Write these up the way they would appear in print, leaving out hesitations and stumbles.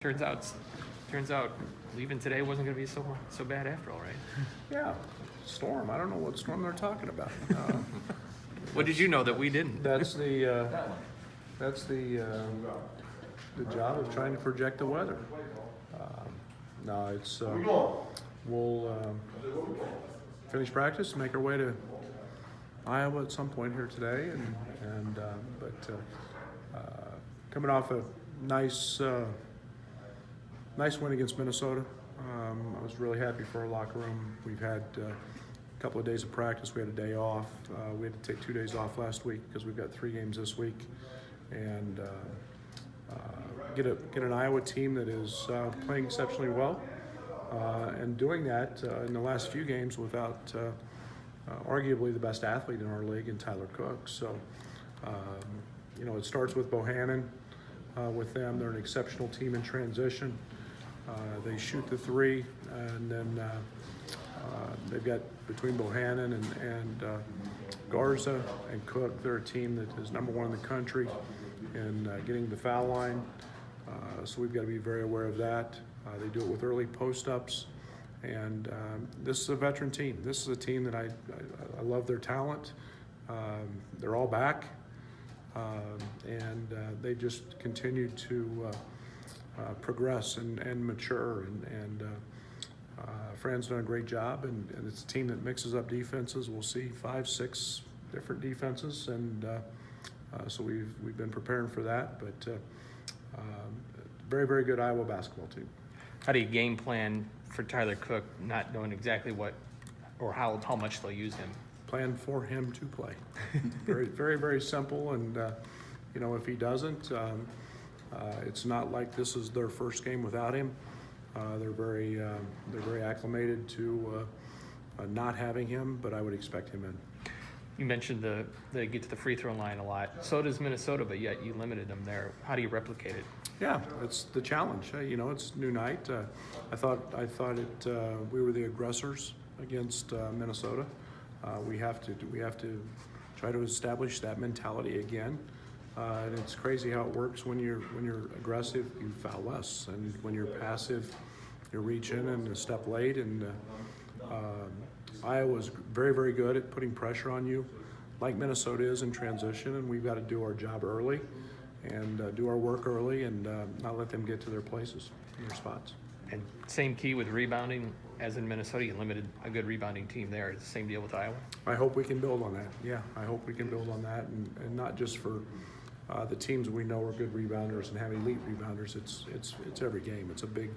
Turns out, leaving today wasn't going to be so bad after all, right? Yeah, storm. I don't know what storm they're talking about. What did you know that we didn't? That's the job of trying to project the weather. No, it's we'll finish practice and make our way to Iowa at some point here today, but coming off a nice win against Minnesota. I was really happy for our locker room. We've had a couple of days of practice. We had a day off. We had to take 2 days off last week because we've got 3 games this week, and get an Iowa team that is playing exceptionally well, and doing that in the last few games without arguably the best athlete in our league in Tyler Cook. So, it starts with Bohannon. With them, they're an exceptional team in transition. They shoot the 3, and then they've got between Bohannon and Garza and Cook, they're a team that is number 1 in the country in getting the foul line. So we've got to be very aware of that. They do it with early post-ups, and this is a veteran team. This is a team that I love their talent. They're all back, and they just continue to progress and mature, and Fran's done a great job, and it's a team that mixes up defenses. We'll see 5, 6 different defenses, and so we've been preparing for that, but very, very good Iowa basketball team. How do you game plan for Tyler Cook, not knowing exactly what or how much they'll use him? Plan for him to play. Very, very, very simple, and if he doesn't, it's not like this is their first game without him. They're very acclimated to not having him, but I would expect him in. You mentioned they get to the free throw line a lot. So does Minnesota, but yet you limited them there. How do you replicate it? Yeah, it's the challenge. It's new night. I thought we were the aggressors against Minnesota. We have to try to establish that mentality again. And it's crazy how it works. When you're aggressive, you foul less, and when you're passive, you reach in and a step late. And Iowa's very, very good at putting pressure on you, like Minnesota is in transition. And we've got to do our job early, and do our work early, and not let them get to their places, their spots. And same key with rebounding as in Minnesota. You limited a good rebounding team there. It's the same deal with Iowa. I hope we can build on that. Yeah, I hope we can build on that, and not just for the teams we know are good rebounders and have elite rebounders. It's every game. It's a big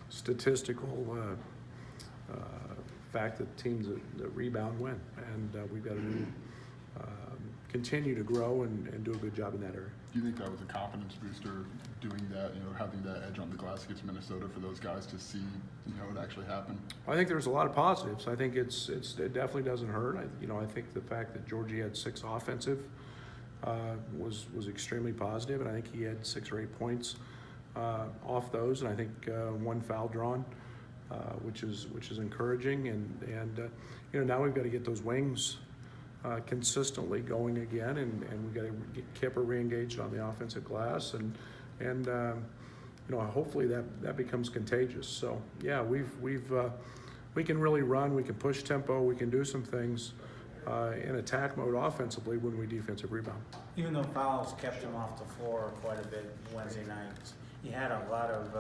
statistical fact that teams that rebound win, and we've got to continue to grow and do a good job in that area. Do you think that was a confidence booster, doing that, having that edge on the glass against Minnesota, for those guys to see, it actually happen? I think there's a lot of positives. I think it definitely doesn't hurt. I think the fact that Georgie had 6 offensive was extremely positive, and I think he had 6 or 8 points off those, and I think 1 foul drawn, which is encouraging, and now we've got to get those wings consistently going again, and we've got to get Kipper re-engaged on the offensive glass, and hopefully that becomes contagious. So yeah, we can really run, we can push tempo, we can do some things in attack mode offensively when we defensive rebound. Even though fouls kept him off the floor quite a bit Wednesday nights, he had a lot of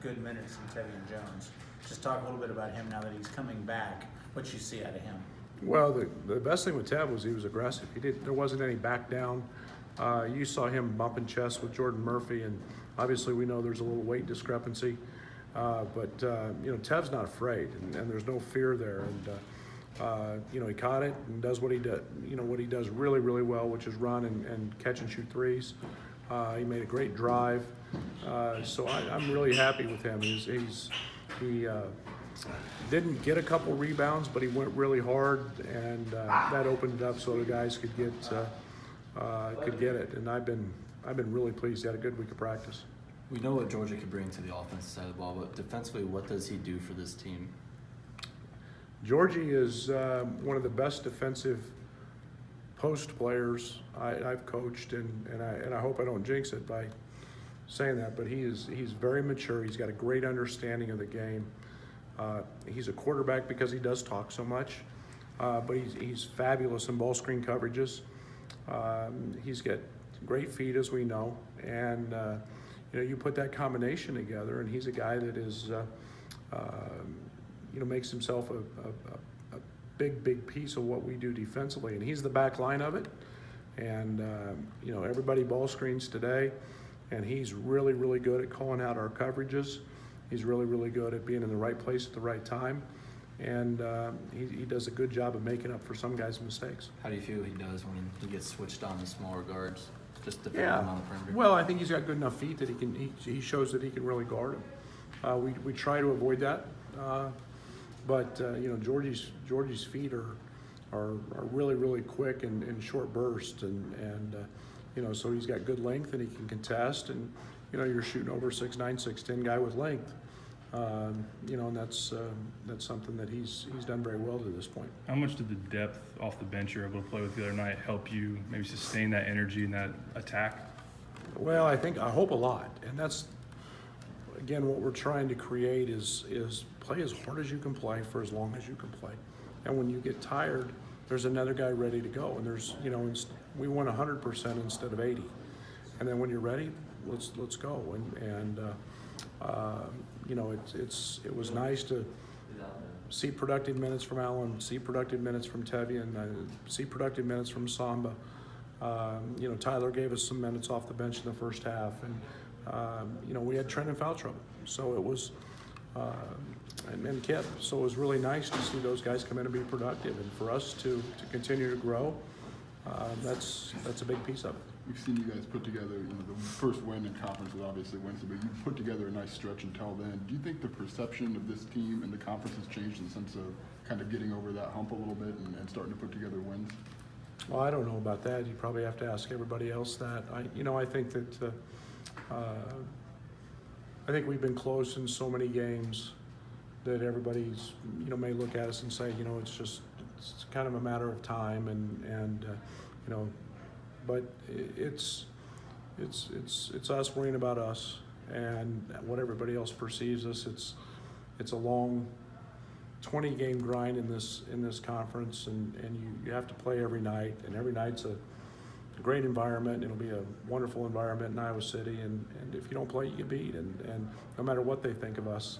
good minutes in Tevian Jones. Just talk a little bit about him now that he's coming back, what you see out of him. Well, the best thing with Tev was he was aggressive. There wasn't any back down. You saw him bumping chests with Jordan Murphy, and obviously we know there's a little weight discrepancy. But Tev's not afraid, and there's no fear there. And he caught it and does what he does. What he does really, really well, which is run and catch and shoot threes. He made a great drive. So I'm really happy with him. He didn't get a couple rebounds, but he went really hard, and that opened it up so the guys could get it. And I've been really pleased. He had a good week of practice. We know what Georgia could bring to the offensive side of the ball, but defensively, what does he do for this team? Georgie is one of the best defensive post players I've coached, and I hope I don't jinx it by saying that, but he's very mature. He's got a great understanding of the game. He's a quarterback because he does talk so much, but he's fabulous in ball screen coverages. He's got great feet, as we know, and you put that combination together, and he's a guy that is, makes himself a big piece of what we do defensively, and he's the back line of it. And everybody ball screens today, and he's really good at calling out our coverages. He's really good at being in the right place at the right time, and he does a good job of making up for some guys' mistakes. How do you feel he does when he gets switched on to smaller guards, just defending him on the perimeter? Well, I think he's got good enough feet that he shows that he can really guard him. We try to avoid that, but Georgie's feet are really quick and in short bursts, and so he's got good length and he can contest, and you're shooting over 6'9", 6'10" guy with length, and that's something that he's done very well to this point. How much did the depth off the bench you're able to play with the other night help you maybe sustain that energy and that attack? Well, I hope a lot, and that's again what we're trying to create is play as hard as you can play for as long as you can play, and when you get tired, there's another guy ready to go, and there's we want 100% instead of 80, and then when you're ready, let's go, and it was nice to see productive minutes from Allen, see productive minutes from Tevian, see productive minutes from Samba. Tyler gave us some minutes off the bench in the first half, and we had Trent in foul trouble, so it was and Kip, so it was really nice to see those guys come in and be productive, and for us to continue to grow. That's a big piece of it. We've seen you guys put together, the first win in conference was obviously Wednesday, but you put together a nice stretch until then. Do you think the perception of this team and the conference has changed in the sense of kind of getting over that hump a little bit and starting to put together wins? Well, I don't know about that. You probably have to ask everybody else that. I think that I think we've been close in so many games that everybody's may look at us and say it's kind of a matter of time, and but it's us worrying about us and what everybody else perceives us. It's a long 20-game grind in this conference, and you have to play every night, and every night's a great environment. It'll be a wonderful environment in Iowa City, and if you don't play, you get beat, and no matter what they think of us,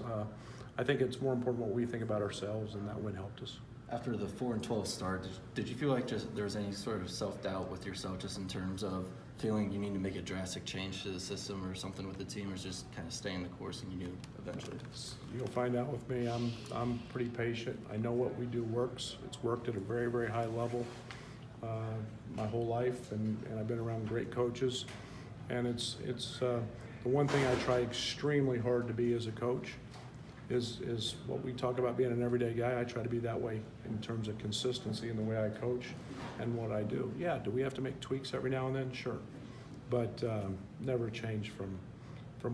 I think it's more important what we think about ourselves, and that win helped us. After the 4-12 start, did you feel like there was any sort of self-doubt with yourself, just in terms of feeling you need to make a drastic change to the system or something with the team, or just kind of staying the course and you knew eventually? You'll find out with me. I'm pretty patient. I know what we do works. It's worked at a very high level my whole life, and I've been around great coaches, and it's the one thing I try extremely hard to be as a coach is what we talk about being an everyday guy. I try to be that way in terms of consistency in the way I coach and what I do. Yeah, do we have to make tweaks every now and then? Sure, but never change from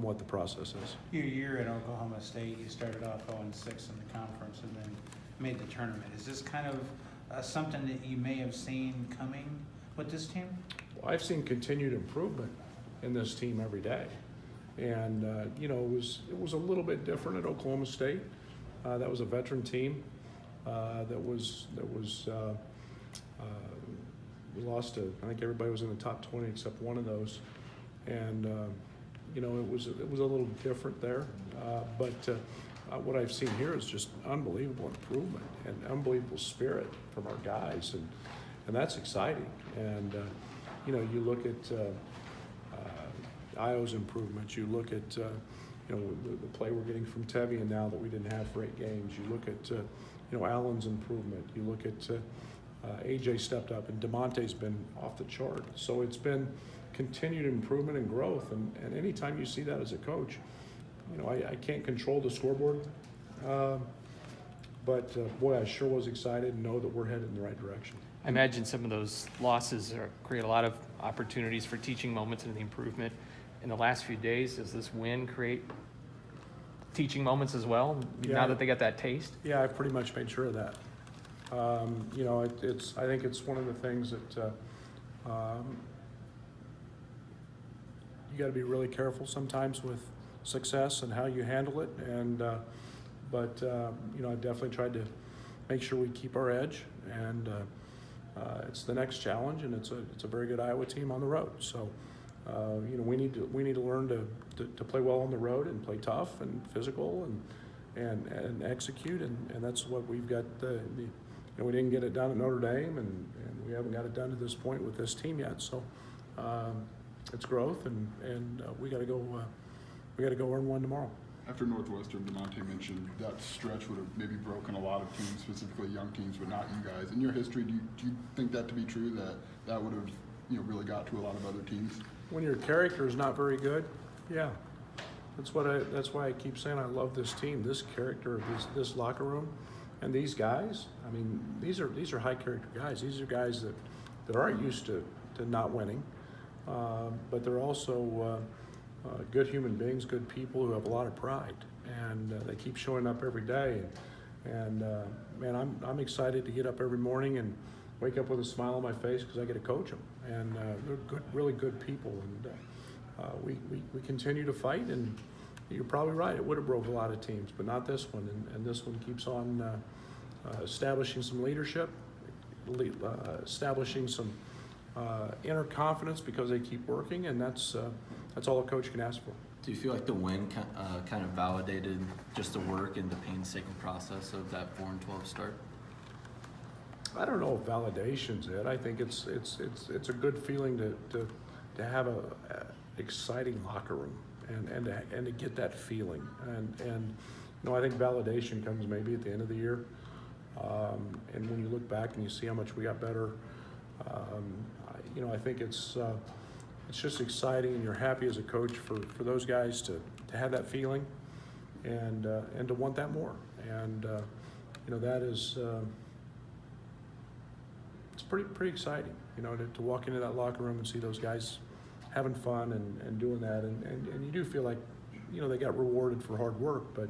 what the process is. Your year at Oklahoma State, you started off 0-6 in the conference and then made the tournament. Is this kind of something that you may have seen coming with this team? Well, I've seen continued improvement in this team every day. And it was a little bit different at Oklahoma State. That was a veteran team. We lost to, I think everybody was in the top 20 except one of those, and it was a little different there. But what I've seen here is just unbelievable improvement and unbelievable spirit from our guys, and that's exciting. And you look at Io's improvements. You look at the play we're getting from Tevian now that we didn't have for 8 games. You look at Allen's improvement. You look at AJ stepped up, and DeMonte's been off the chart. So it's been continued improvement and growth. And anytime you see that as a coach, I can't control the scoreboard, but boy, I sure was excited and know that we're headed in the right direction. I imagine some of those losses create a lot of opportunities for teaching moments and the improvement. In the last few days, does this win create teaching moments as well, now that they got that taste? Yeah, I've pretty much made sure of that. I think it's one of the things that you got to be really careful sometimes with success and how you handle it. And but you know, I definitely tried to make sure we keep our edge. And it's the next challenge, and it's a very good Iowa team on the road. So you know, we need to learn to play well on the road and play tough and physical and execute. And that's what we've got. You know, we didn't get it done at Notre Dame, and we haven't got it done to this point with this team yet. So it's growth, and we got to go. We got to go earn one tomorrow. After Northwestern, DeMonte mentioned that stretch would have maybe broken a lot of teams, specifically young teams, but not you guys. In your history, do you think that to be true, that would have, you know, really got to a lot of other teams? When your character is not very good, yeah. That's why I keep saying I love this team, this character of this locker room, and these guys. I mean, these are high character guys. These are guys that aren't used to not winning, but they're also good human beings, good people who have a lot of pride, and they keep showing up every day. And man, I'm excited to get up every morning and wake up with a smile on my face because I get to coach them. And they're good, really good people. And we continue to fight. And you're probably right; it would have broke a lot of teams, but not this one. And this one keeps on establishing some leadership, establishing some inner confidence because they keep working, and that's all a coach can ask for. Do you feel like the win kind of validated just the work and the painstaking process of that 4-12 start? I don't know if validation's it. I think it's a good feeling to have a exciting locker room and to get that feeling. And you know, I think validation comes maybe at the end of the year. And when you look back and you see how much we got better, you know, I think it's just exciting, and you're happy as a coach for those guys to have that feeling and to want that more. And you know, that is it's pretty exciting, you know, to walk into that locker room and see those guys having fun and doing that, and you do feel like, you know, they got rewarded for hard work, but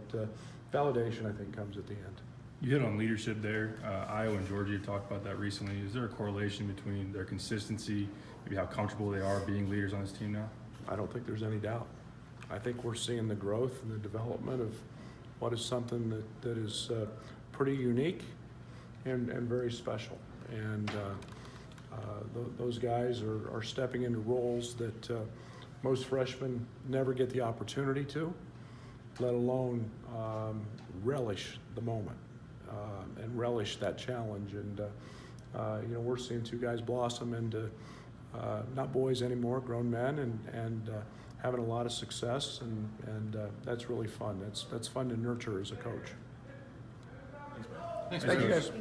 validation, I think, comes at the end. You hit on leadership there. Iowa and Georgia talked about that recently. Is there a correlation between their consistency, maybe how comfortable they are being leaders on this team now? I don't think there's any doubt. I think we're seeing the growth and the development of what is something that is pretty unique and very special. And those guys are stepping into roles that most freshmen never get the opportunity to, let alone relish the moment and relish that challenge. And you know, we're seeing two guys blossom into not boys anymore, grown men, and having a lot of success, and that's really fun. That's fun to nurture as a coach. Thanks, Thank you, guys.